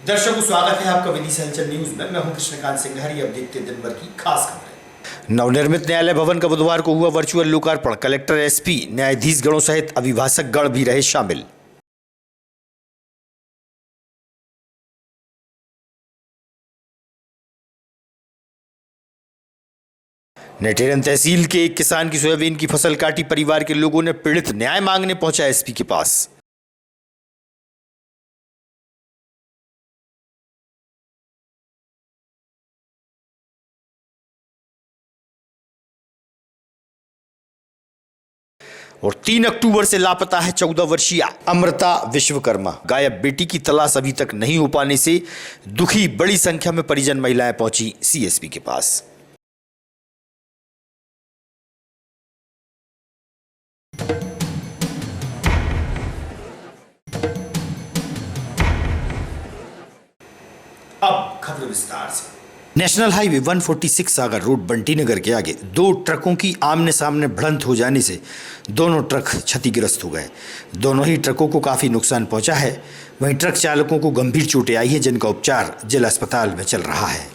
दर्शकों, स्वागत है आपका विदिशा हलचल न्यूज में। मैं हूं कृष्णकांत सिंघारी। अब देखते हैं दिन भर की खास खबरें। नवनिर्मित न्यायालय भवन का बुधवार को हुआ वर्चुअल लोकार्पण। कलेक्टर, एसपी, न्यायाधीश गणों सहित अभिभाषक गण भी रहे शामिल। नेटेरन तहसील के एक किसान की सोयाबीन की फसल काटी। परिवार के लोगों ने पीड़ित न्याय मांगने पहुंचा एसपी के पास। और 3 अक्टूबर से लापता है 14 वर्षीय अमृता विश्वकर्मा। गायब बेटी की तलाश अभी तक नहीं हो पाने से दुखी बड़ी संख्या में परिजन महिलाएं पहुंची सीएसपी के पास। अब खबर विस्तार से। नेशनल हाईवे 146 सागर रोड बंटी नगर के आगे 2 ट्रकों की आमने सामने भिड़ंत हो जाने से दोनों ट्रक क्षतिग्रस्त हो गए। दोनों ही ट्रकों को काफ़ी नुकसान पहुंचा है। वहीं ट्रक चालकों को गंभीर चोटें आई है, जिनका उपचार जिला अस्पताल में चल रहा है।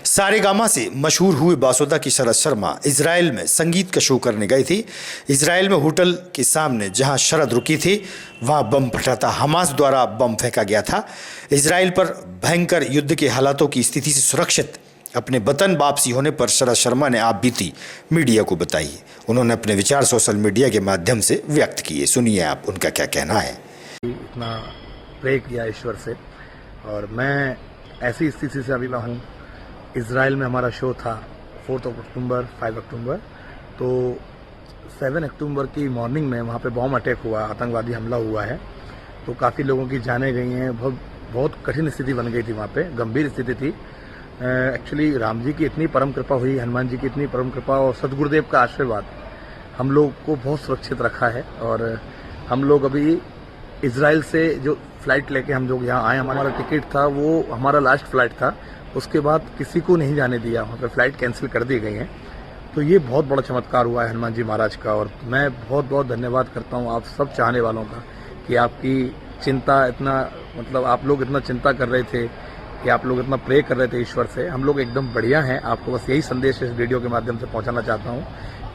सारेगामा से मशहूर हुए बासुदा की शरद शर्मा इजराइल में संगीत का शो करने गए थे। इजराइल में होटल के सामने जहां शरद रुके थे, वहां बम फटा था। हमास द्वारा बम फेंका गया था। इजराइल पर भयंकर युद्ध के हालातों की स्थिति से सुरक्षित अपने वतन वापसी होने पर शरद शर्मा ने आप बीती मीडिया को बताई। उन्होंने अपने विचार सोशल मीडिया के माध्यम से व्यक्त किए। सुनिए आप उनका क्या कहना है। इतना प्रे किया ईश्वर से, और मैं ऐसी स्थिति से अभी मैं हूँ। इजराइल में हमारा शो था 4 अक्टूबर 5 अक्टूबर, तो 7 अक्टूबर की मॉर्निंग में वहाँ पे बॉम्ब अटैक हुआ, आतंकवादी हमला हुआ है। तो काफ़ी लोगों की जानें गई हैं। बहुत कठिन स्थिति बन गई थी वहाँ पे, गंभीर स्थिति थी। एक्चुअली राम जी की इतनी परम कृपा हुई, हनुमान जी की इतनी परम कृपा और सदगुरुदेव का आशीर्वाद हम लोग को बहुत सुरक्षित रखा है। और हम लोग अभी इजराइल से जो फ्लाइट लेके हम लोग यहाँ आए, हमारा टिकट था वो हमारा लास्ट फ्लाइट था। उसके बाद किसी को नहीं जाने दिया, वहाँ पे फ्लाइट कैंसिल कर दी गई हैं। तो ये बहुत बड़ा चमत्कार हुआ है हनुमान जी महाराज का। और मैं बहुत बहुत धन्यवाद करता हूँ आप सब चाहने वालों का कि आपकी चिंता इतना, मतलब आप लोग इतना चिंता कर रहे थे, कि आप लोग इतना प्रे कर रहे थे ईश्वर से। हम लोग एकदम बढ़िया हैं। आपको बस यही संदेश इस वीडियो के माध्यम से पहुँचाना चाहता हूँ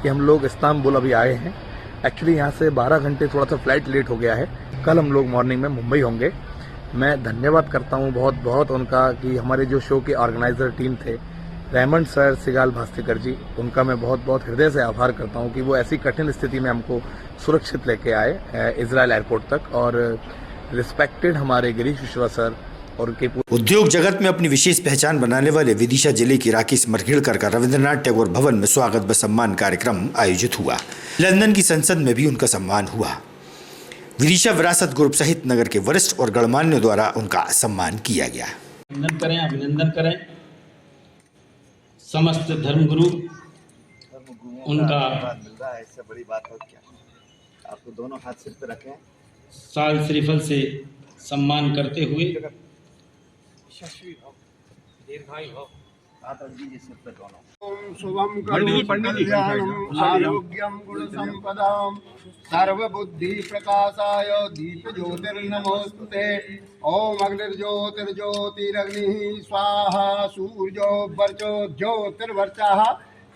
कि हम लोग इस्तांबुल अभी आए हैं। एक्चुअली यहाँ से 12 घंटे थोड़ा सा फ्लाइट लेट हो गया है। कल हम लोग मॉर्निंग में मुंबई होंगे। मैं धन्यवाद करता हूँ बहुत बहुत उनका कि हमारे जो शो के ऑर्गेनाइजर टीम थे, रेमंड सर, सिगाल भास्कर जी, उनका मैं बहुत बहुत हृदय से आभार करता हूँ कि वो ऐसी कठिन स्थिति में हमको सुरक्षित लेके आए इजराइल एयरपोर्ट तक। और रिस्पेक्टेड हमारे गिरीश विश्वा सर और उनके उद्योग जगत में अपनी विशेष पहचान बनाने वाले विदिशा जिले के राकेश मरघेड़कर का रविंद्रनाथ टैगोर भवन में स्वागत व सम्मान कार्यक्रम आयोजित हुआ। लंदन की संसद में भी उनका सम्मान हुआ। विदिशा विरासत ग्रुप सहित नगर के वरिष्ठ और गणमान्यों द्वारा उनका सम्मान किया गया। अभिनंदन करें समस्त धर्मगुरु उनका मिल रहा है, इससे बड़ी बात हो क्या। आपको दोनों हाथ सिर पे रखें, साल श्रीफल से सम्मान करते हुए दीर्घायु हो, हाथ और दीजिए सिर पे दोनों। ओम शुभम कल्याणम आरोग्यम गुण संपदाम सर्वबुद्धि प्रकाशाय दीप ज्योतिर्नमोस्तुते। ओम अग्निर्ज्योतिर्ज्योतिरग्नि स्वाहा सूर्यो वर्चो ज्योतिर्वर्चः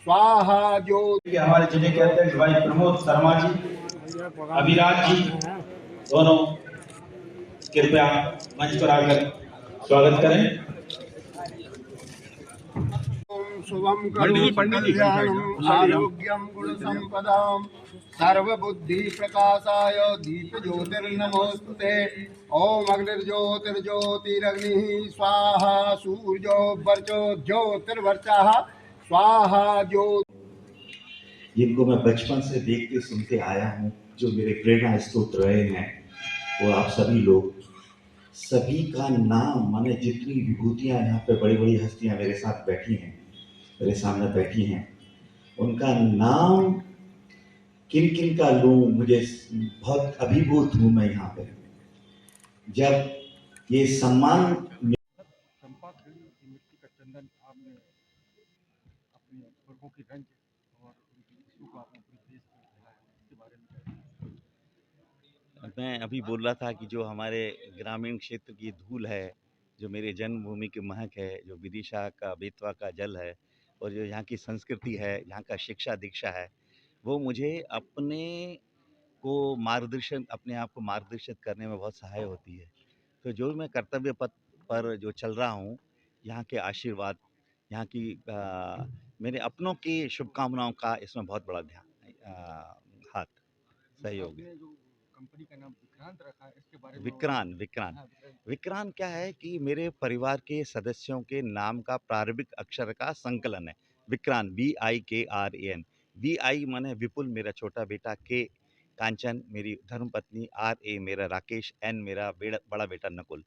स्वाहा ज्योति। हमारे जिले के अध्यक्ष भाई प्रमोद शर्मा जी, अभिराज जी, दोनों कृपया मंच पर आकर स्वागत करें। ओम शुभम करोति कल्याणं आरोग्यं गुणसम्पदां सर्वबुद्धिप्रकाशाय दीपज्योतिर्नमोस्तुते ॐ अग्निर्ज्योतिर्ज्योतिरग्निः स्वाहा सूर्यो वर्चो ज्योतिर्वर्चः स्वाहा ज्योति। जिनको मैं बचपन से देखते सुनते आया हूँ, जो मेरे प्रेरणा स्रोत रहे हैं, वो आप सभी लोग, सभी का नाम, माने जितनी विभूतियाँ यहाँ पे बड़ी बड़ी हस्तियाँ मेरे साथ बैठी हैं, मेरे सामने बैठी हैं, उनका नाम किन किन का लूँ, मुझे बहुत अभिभूत हूँ मैं यहाँ पे। जब ये सम्मान चंपा खिड़ी की मिट्टी का चंदन आपने अपने पूर्वों की रंज और उनकी खुशबू को आपने पूरे देश में फैलाया, इसके बारे में मैं अभी बोल रहा था कि जो हमारे ग्रामीण क्षेत्र की धूल है, जो मेरे जन्मभूमि की महक है, जो विदिशा का बेतवा का जल है, और जो यहाँ की संस्कृति है, यहाँ का शिक्षा दीक्षा है, वो मुझे अपने आप को मार्गदर्शित करने में बहुत सहाय होती है। तो जो मैं कर्तव्य पथ पर जो चल रहा हूँ, यहाँ के आशीर्वाद, यहाँ की मेरे अपनों की शुभकामनाओं का इसमें बहुत बड़ा हाथ सहयोग है। कंपनी का नाम विक्रांत रखा है, इसके बारे में विक्रांत क्या है कि मेरे परिवार के सदस्यों के नाम का प्रारंभिक अक्षर का संकलन है। विक्रांत, VIKRAN। VI माने विपुल, मेरा छोटा बेटा, K कांचन मेरी धर्मपत्नी, RA मेरा राकेश, N मेरा बड़ा बेटा नकुल।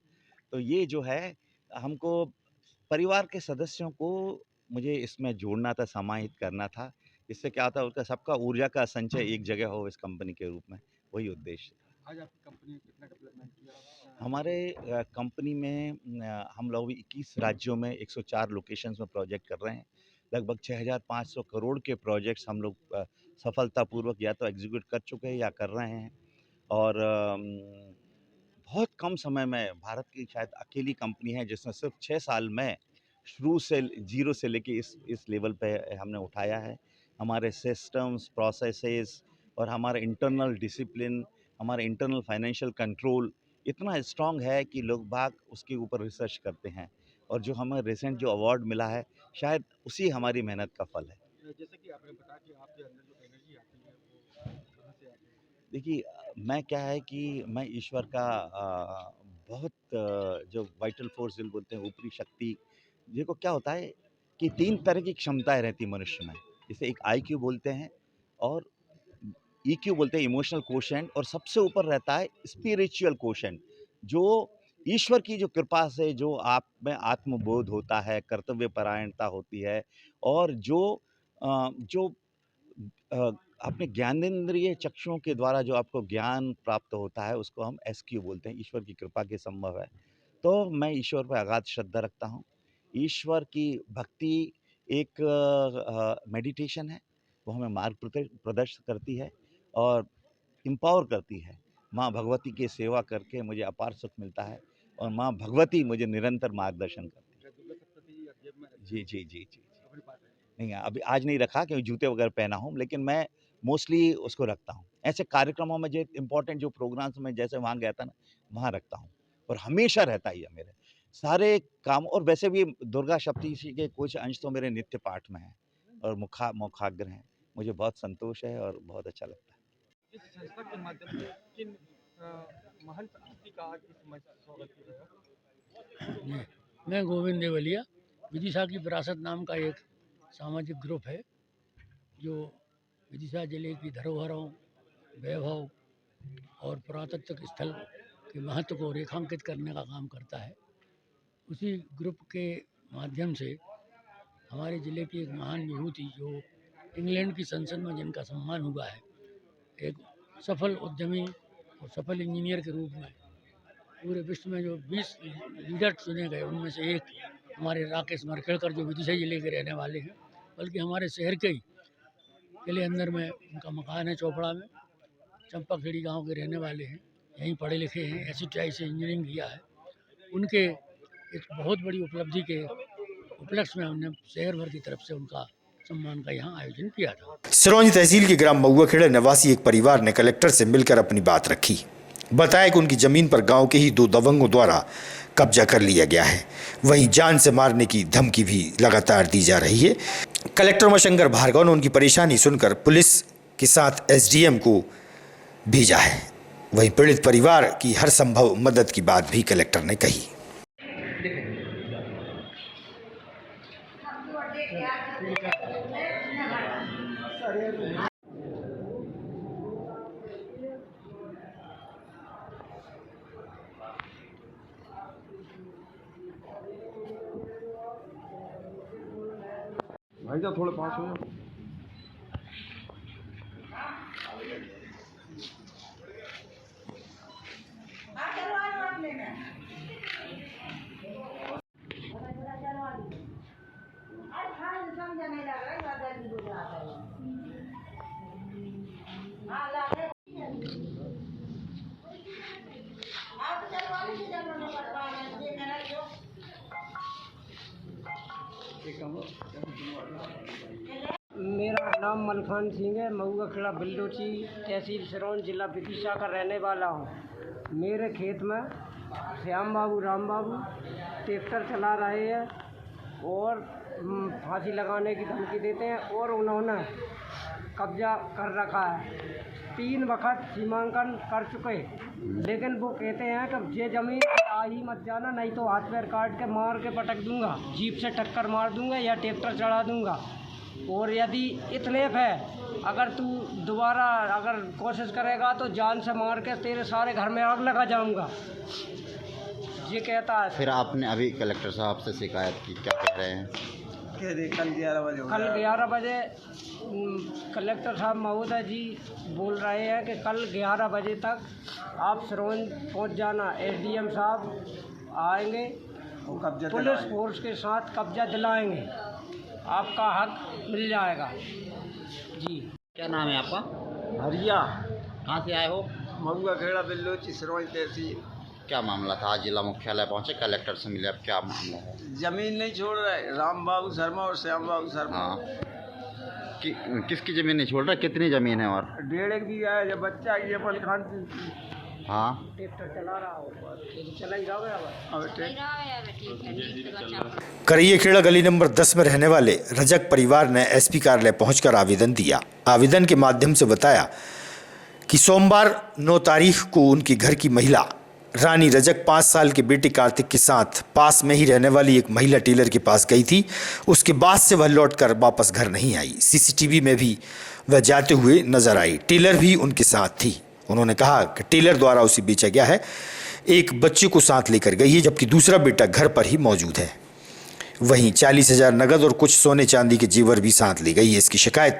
तो ये जो है, हमको परिवार के सदस्यों को मुझे इसमें जोड़ना था, समाहित करना था। इससे क्या होता है, उसका सबका ऊर्जा का संचय एक जगह हो इस कंपनी के रूप में, वही उद्देश्य। आज आपकी कंपनी ने कितना डेवलपमेंट किया? हमारे कंपनी में हम लोग 21 राज्यों में 104 लोकेशंस में प्रोजेक्ट कर रहे हैं। लगभग 6500 करोड़ के प्रोजेक्ट्स हम लोग सफलतापूर्वक या तो एग्जीक्यूट कर चुके हैं या कर रहे हैं। और बहुत कम समय में भारत की शायद अकेली कंपनी है जिसने सिर्फ 6 साल में शुरू से जीरो से लेके इस लेवल पे हमने उठाया है। हमारे सिस्टम्स, प्रोसेसेस और हमारा इंटरनल डिसिप्लिन, हमारा इंटरनल फाइनेंशियल कंट्रोल इतना स्ट्रांग है कि लोग बाग उसके ऊपर रिसर्च करते हैं। और जो हमें रिसेंट जो अवार्ड मिला है, शायद उसी हमारी मेहनत का फल है। जैसे कि आपने बताया कि आपके अंदर जो एनर्जी आती है वो कहाँ से आती है? देखिए, मैं क्या है कि मैं ईश्वर का बहुत जो वाइटल फोर्स जिल बोलते हैं, ऊपरी शक्ति, देखो क्या होता है कि 3 तरह की क्षमताएं रहती मनुष्य में। जैसे एक IQ बोलते हैं, और EQ बोलते हैं, इमोशनल कोशेंट, और सबसे ऊपर रहता है स्पिरिचुअल कोशेंट, जो ईश्वर की जो कृपा से जो आप में आत्मबोध होता है, कर्तव्य परायणता होती है, और जो अपने ज्ञानेंद्रिय चक्षुओं के द्वारा जो आपको ज्ञान प्राप्त होता है, उसको हम SQ बोलते हैं। ईश्वर की कृपा के संभव है। तो मैं ईश्वर पर अगाध श्रद्धा रखता हूँ। ईश्वर की भक्ति एक मेडिटेशन है, वो हमें मार्ग प्रदर्शित करती है और एम्पावर करती है। माँ भगवती की सेवा करके मुझे अपार सुख मिलता है, और माँ भगवती मुझे निरंतर मार्गदर्शन करती है। जी। नहीं, अभी आज नहीं रखा क्योंकि जूते वगैरह पहना हूँ, लेकिन मैं मोस्टली उसको रखता हूँ। ऐसे कार्यक्रमों में, जो इम्पोर्टेंट जो प्रोग्राम्स में जैसे वहाँ गया था ना, वहाँ रखता हूँ, और हमेशा रहता ही है मेरे सारे काम। और वैसे भी दुर्गा सप्तशी के कुछ अंश तो मेरे नित्य पाठ में हैं और मुखाग्र हैं। मुझे बहुत संतोष है और बहुत अच्छा लगता है। इस संस्था के माध्यम से किन महान हस्ती का आज इस मंच पर स्वागत किया गया? मैं गोविंद देवलिया, विदिशा की विरासत नाम का एक सामाजिक ग्रुप है जो विदिशा जिले की धरोहरों, वैभव और पुरातत्व स्थल के महत्व को रेखांकित करने का काम करता है। उसी ग्रुप के माध्यम से हमारे ज़िले की एक महान विभूति, जो इंग्लैंड की संसद में जिनका सम्मान हुआ है, एक सफल उद्यमी और सफल इंजीनियर के रूप में पूरे विश्व में जो 20 लीडर चुने गए, उनमें से एक हमारे राकेश मरखेड़कर, जो विदिशा जिले के रहने वाले हैं, बल्कि हमारे शहर के ही किले अंदर में उनका मकान है, चोपड़ा में। चंपा खेड़ी गाँव के रहने वाले हैं, यहीं पढ़े लिखे हैं, SITI से इंजीनियरिंग किया है। उनके एक बहुत बड़ी उपलब्धि के उपलक्ष्य में हमने शहर भर की तरफ से उनका सम्मान का यहाँ आयोजन किया था। सिरौंजी तहसील के ग्राम महुआखेड़ा निवासी एक परिवार ने कलेक्टर से मिलकर अपनी बात रखी। बताया कि उनकी जमीन पर गांव के ही 2 दबंगों द्वारा कब्जा कर लिया गया है। वहीं जान से मारने की धमकी भी लगातार दी जा रही है। कलेक्टर उमाशंकर भार्गव ने उनकी परेशानी सुनकर पुलिस के साथ एसडीएम को भेजा है। वहीं पीड़ित परिवार की हर संभव मदद की बात भी कलेक्टर ने कही। भाई साहब थोड़े पास हो जाओ। मेरा नाम मलखान सिंह है। मऊगा खेड़ा बिल्डोची तहसील सिरौन जिला विदिशा का रहने वाला हूँ। मेरे खेत में श्याम बाबू राम बाबू ट्रैक्टर चला रहे हैं और फांसी लगाने की धमकी देते हैं और उन्होंने कब्जा कर रखा है। 3 वक्त सीमांकन कर चुके, लेकिन वो कहते हैं कि ये ज़मीन आ ही मत जाना, नहीं तो हाथ पैर काट के मार के पटक दूंगा, जीप से टक्कर मार दूंगा या ट्रैक्टर चढ़ा दूंगा। और यदि इतलेफ है, अगर तू दोबारा अगर कोशिश करेगा तो जान से मार के तेरे सारे घर में आग लगा जाऊंगा, ये कहता है। फिर आपने अभी कलेक्टर साहब से शिकायत की, क्या कह रहे हैं? कल 11 बजे कलेक्टर साहब महोदय जी बोल रहे हैं कि कल 11 बजे तक आप सिरौन पहुंच जाना। एसडीएम साहब आएंगे, पुलिस फोर्स के साथ कब्जा दिलाएंगे, आपका हक मिल जाएगा। जी, क्या नाम है आपका? हरिया। कहाँ से आए हो? मऊगा खेड़ा बिल्लोची सिरौन तहसील। क्या मामला था? आज जिला मुख्यालय पहुंचे, कलेक्टर से मिले, अब क्या मामला है? जमीन नहीं छोड़ रहे राम बाबू शर्मा और श्याम बाबू शर्मा। हाँ, किसकी ज़मीन नहीं छोड़ रहा? कितनी ज़मीन है? और 1.5 बीघा है। जब बच्चा ये मलखान हाँ, ट्रैक्टर चला रहा हो, चला ही करिए खेड़ा गली नंबर 10 में रहने वाले रजक परिवार ने एसपी कार्यालय पहुंचकर आवेदन दिया। आवेदन के माध्यम से बताया कि सोमवार 9 तारीख को उनके घर की महिला रानी रजक 5 साल के बेटे कार्तिक के साथ पास में ही रहने वाली एक महिला टेलर के पास गई थी। उसके बाद से वह लौटकर वापस घर नहीं आई। सीसीटीवी में भी वह जाते हुए नजर आई। टेलर भी उनके साथ थी। उन्होंने कहा कि टेलर द्वारा उसे बेचा गया है। एक बच्चे को साथ लेकर गई है, जबकि दूसरा बेटा घर पर ही मौजूद है। वहीं 40,000 नगद और कुछ सोने चांदी के जेवर भी साथ ली गई है। इसकी शिकायत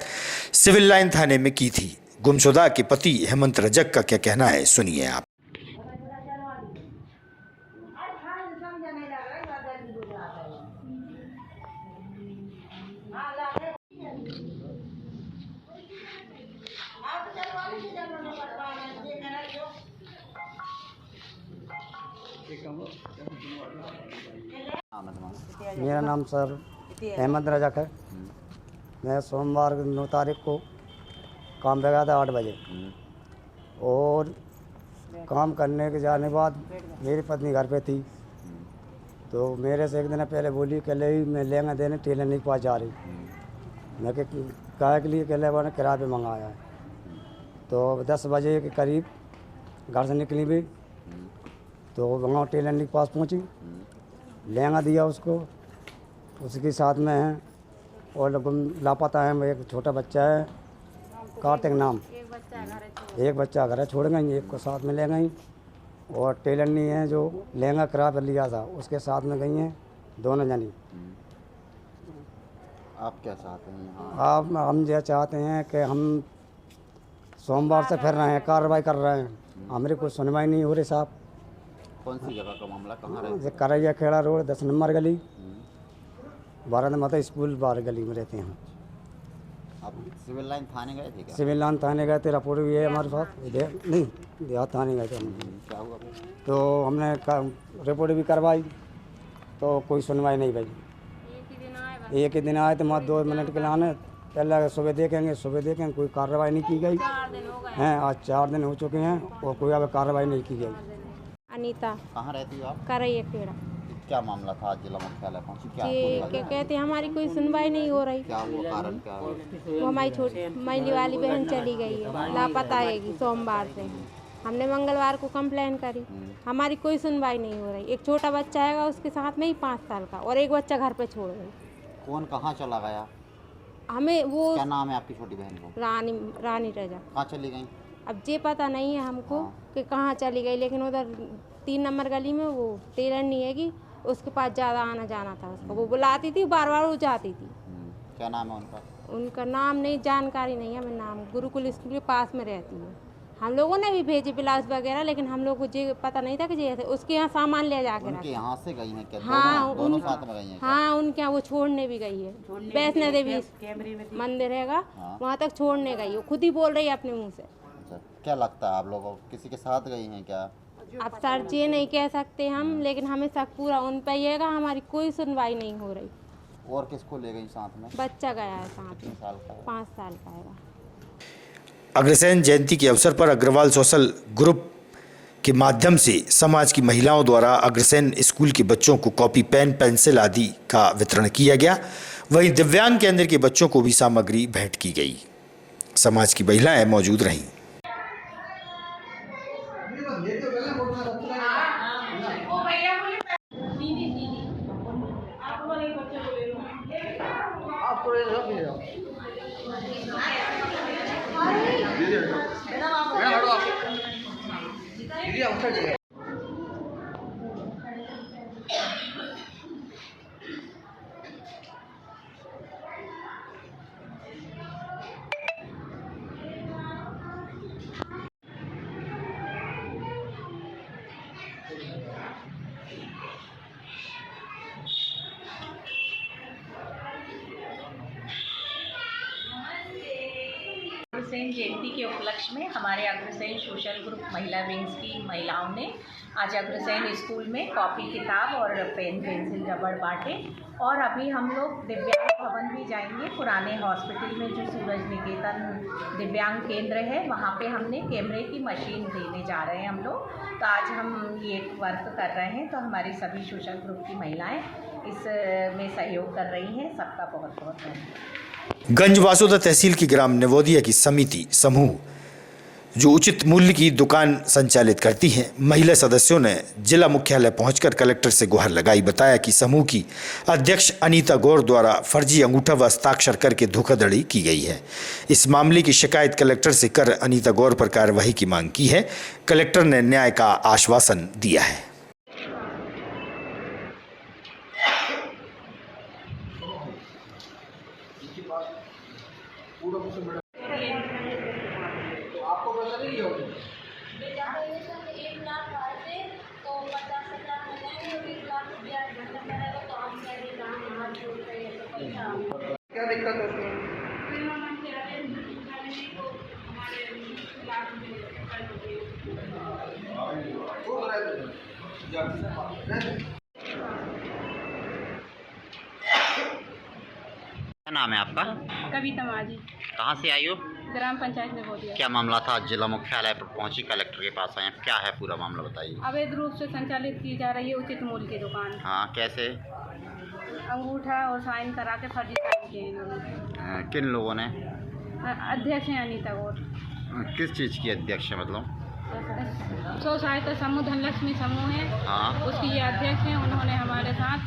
सिविल लाइन थाने में की थी। गुमशुदा के पति हेमंत रजक का क्या कहना है, सुनिए आप। मेरा नाम सर हेमंत रजक है। मैं सोमवार 9 तारीख को काम पे गया था 8 बजे, और काम करने के जाने के बाद मेरी पत्नी घर पे थी, तो मेरे से एक दिन पहले बोली कि ले मैं लेंगे देने टेलर नहीं पास जा रही। मैं कहा के लिए कहले मैंने किराए पे मंगाया है। तो 10 बजे के करीब घर से निकली भी, तो वहाँ टेलर के पास पहुँची, लहंगा दिया उसको, उसके साथ में है और लापता है। एक छोटा बच्चा है कार्तिक नाम, एक बच्चा घर छोड़ गई, एक को साथ में ले गई। और टेलर नहीं है जो लहंगा किराए पर लिया था, उसके साथ में गई हैं दोनों जनी। आप क्या चाहते हैं? आप हम ये चाहते हैं कि हम सोमवार से फिर रहे हैं, कार्रवाई कर रहे हैं, हमारी कोई सुनवाई नहीं हो रही साहब। कौन सी जगह का मामला, कहाँ रहते हैं? करैया खेड़ा रोड 10 नंबर गली, 12 नंबर स्कूल बाहर गली में रहते हैं। आप सिविल लाइन थाने गए थे क्या? सिविल लाइन थाने गए थे, रिपोर्ट भी है हमारे पास। नहीं, देहात थाने गए थे हम। क्या हुआ? तो हमने रिपोर्ट भी करवाई, तो कोई सुनवाई नहीं भाई। एक ही दिन आए तो मत 2 मिनट के लिए आने, पहले सुबह देखेंगे, कोई कार्रवाई नहीं की गई है। आज 4 दिन हो चुके हैं और कोई अब कार्रवाई नहीं की गई। अनीता। कहाँ रहती हो आप? करैया खेड़ा। क्या मामला था, आज जिला मुख्यालय पहुंची, क्या क्या कहते हैं, हमारी कोई सुनवाई नहीं हो रही। क्या हुआ, कारण क्या हुआ? वो हमारी छोटी मैली वाली बहन चली गई है, लापता है सोमवार से। हमने मंगलवार को कंप्लेन करी, हमारी कोई सुनवाई नहीं हो रही। एक छोटा बच्चा है उसके साथ में ही 5 साल का, और एक बच्चा घर पे छोड़ गई। कौन कहाँ चला गया? हमें वो क्या नाम है आपकी छोटी बहन को? रानी रजा। कहाँ चली गई? अब ये पता नहीं है हमको कि कहाँ चली गई, लेकिन उधर 3 नंबर गली में वो टेलर नहीं है कि उसके पास ज़्यादा आना जाना था उसको। वो बुलाती थी, बार बार वो जाती थी। क्या नाम है उनका? उनका नाम नहीं, जानकारी नहीं है हमें नाम। गुरुकुल स्कूल के पास में रहती है। हम लोगों ने भी भेजे ब्लाउज वगैरह, लेकिन हम लोग को ये पता नहीं था कि ये उसके यहाँ सामान ले जाके उनके यहाँ से गई हैं क्या? हाँ, दोनों साथ में गई हैं? हाँ, उनके यहाँ वो छोड़ने भी गई है। वैष्णो देवी मंदिर हैगा, वहाँ तक छोड़ने गई। वो खुद ही बोल रही है अपने मुँह से। क्या लगता है आप लोगों को, किसी के साथ गई हैं क्या? अब सर ये नहीं कह सकते हम, लेकिन हमें शक पूरा उन पर ही है। हमारी कोई सुनवाई नहीं हो रही। और किसको ले गई साथ में? बच्चा गया है साथ में, 5 साल का है। अग्रसेन जयंती के अवसर पर अग्रवाल सोशल ग्रुप के माध्यम से समाज की महिलाओं द्वारा अग्रसेन स्कूल के बच्चों को कॉपी, पेन, पेंसिल आदि का वितरण किया गया। वहीं दिव्यांग केंद्र के बच्चों को भी सामग्री भेंट की गई। समाज की महिलाएं मौजूद रहीं। अग्रसेन जयंती के उपलक्ष्य में हमारे अग्रसेन सोशल ग्रुप महिला विंग्स की महिलाओं ने आज अग्रसेन स्कूल में कॉपी, किताब और पेन, पेंसिल, रबड़ बांटे। और अभी हम लोग दिव्यांग भवन भी जाएंगे। पुराने हॉस्पिटल में जो सूरज निकेतन दिव्यांग केंद्र है, वहाँ पे हमने कैमरे की मशीन देने जा रहे हैं हम लोग। तो आज हम ये वर्क कर रहे हैं, तो हमारी सभी सोशल ग्रुप की महिलाएं इसमें सहयोग कर रही हैं। सबका बहुत बहुत धन्यवाद। गंजवासोदा तहसील की ग्राम निवोदिया की समिति समूह जो उचित मूल्य की दुकान संचालित करती हैं, महिला सदस्यों ने जिला मुख्यालय पहुंचकर कलेक्टर से गुहार लगाई। बताया कि समूह की अध्यक्ष अनीता गौर द्वारा फर्जी अंगूठा व हस्ताक्षर करके धोखाधड़ी की गई है। इस मामले की शिकायत कलेक्टर से कर अनीता गौर पर कार्रवाई की मांग की है। कलेक्टर ने न्याय का आश्वासन दिया है। आपको पैसा नहीं होगा। क्या दिक्कत होती है? क्या नाम है आपका? कविता माझी। कहाँ से आई हो? ग्राम पंचायत में बोलिए। क्या मामला था, जिला मुख्यालय पर पहुंची, कलेक्टर के पास आए, क्या है पूरा मामला बताइए। अवैध रूप से संचालित की जा रही है उचित मूल्य की दुकान। हाँ, कैसे? अंगूठा और साइन करा के फर्जी साइन किए इन्होंने। किन लोगों ने? अध्यक्ष हैं अनीता गौर। किस चीज़ की अध्यक्ष है मतलब? स्व सहायता समूह धनलक्ष्मी समूह है, हाँ। उसकी ये अध्यक्ष हैं। उन्होंने हमारे साथ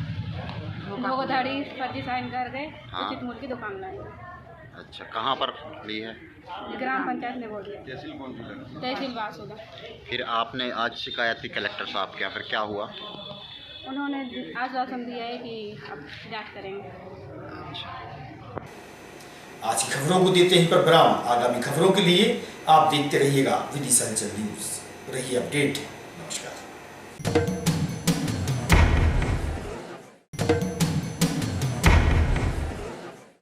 धोखाधड़ी, फर्जी साइन कर गए, हाँ। उचित मूल्य की दुकान लाई। अच्छा, कहाँ पर ली है? ग्राम पंचायत में बोल दिया। तहसील कौन सी लगी? तहसील वासुदा। फिर आपने आज शिकायत की कलेक्टर साहब के यहाँ, फिर क्या हुआ? उन्होंने आश्वासन दिया है कि अब जांच करेंगे। आज की खबरों को देते हैं पर विराम। आगामी खबरों के लिए आप देखते रहिएगा विदिशा न्यूज़। रहिए अपडेट। नमस्कार।